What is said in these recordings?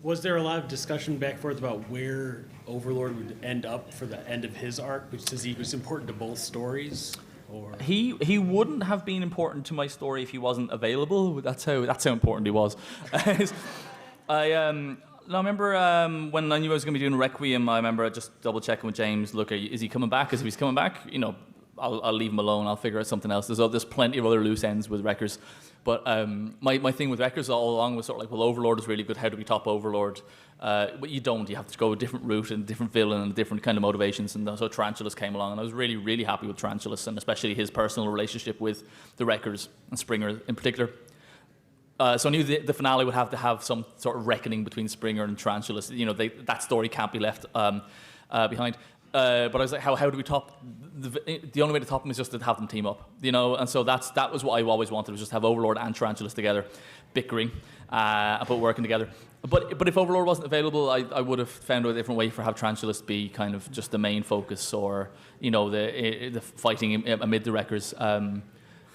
Was there a lot of discussion back and forth about where Overlord would end up for the end of his arc, which says he was important to both stories? Or he wouldn't have been important to my story if he wasn't available. That's how important he was. I remember when I knew I was going to be doing Requiem. I remember just double checking with James. Look, is he coming back? Because if he's coming back, I'll leave him alone. I'll figure out something else. There's plenty of other loose ends with Wreckers. But my thing with Wreckers all along was sort of like, well, Overlord is really good. How do we top Overlord? But you don't. You have to go a different route and a different villain and different kind of motivations. And so Tarantulas came along, and I was really, really happy with Tarantulas, and especially his personal relationship with the Wreckers and Springer in particular. So I knew the finale would have to have some sort of reckoning between Springer and Tarantulas. That story can't be left behind. But I was like, how do we top? The only way to top them is just to have them team up, And so that was what I always wanted, was just have Overlord and Tarantulas together, bickering, but working together. But if Overlord wasn't available, I would have found a different way for have Tarantulas be kind of just the main focus, or the fighting amid the Wreckers.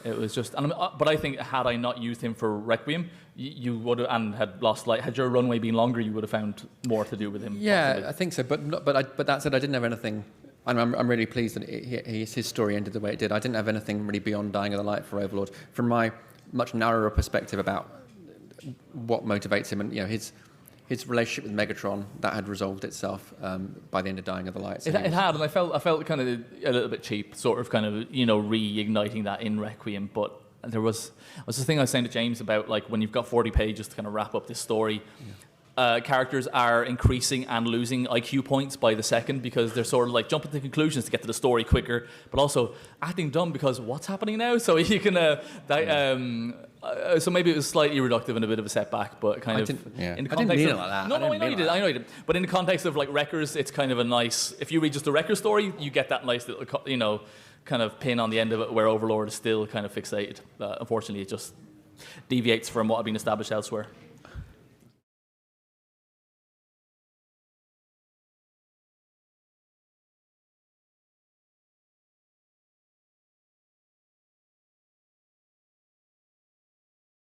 It was just, but I think had I not used him for Requiem, you would have, and had lost light. Had your runway been longer, you would have found more to do with him. Yeah, possibly. I think so. But that said, I didn't have anything. I'm really pleased that his story ended the way it did. I didn't have anything really beyond Dying of the Light for Overlord. From my much narrower perspective about what motivates him, and his relationship with Megatron, that had resolved itself by the end of Dying of the Light. So it had, and I felt kind of a little bit cheap, sort of kind of reigniting that in Requiem. But there was the thing I was saying to James about, like, when you've got 40 pages to kind of wrap up this story. Yeah. Characters are increasing and losing IQ points by the second, because they're sort of like jumping to conclusions to get to the story quicker, but also acting dumb because what's happening now? So you can so maybe it was slightly reductive and a bit of a setback, but kind of in the context I didn't mean it like that. No, I know you did. I know you did. But in the context of like Wreckers, it's kind of a nice. If you read just the Wreckers story, you get that nice little kind of pin on the end of it where Overlord is still kind of fixated. Unfortunately, it just deviates from what had been established elsewhere.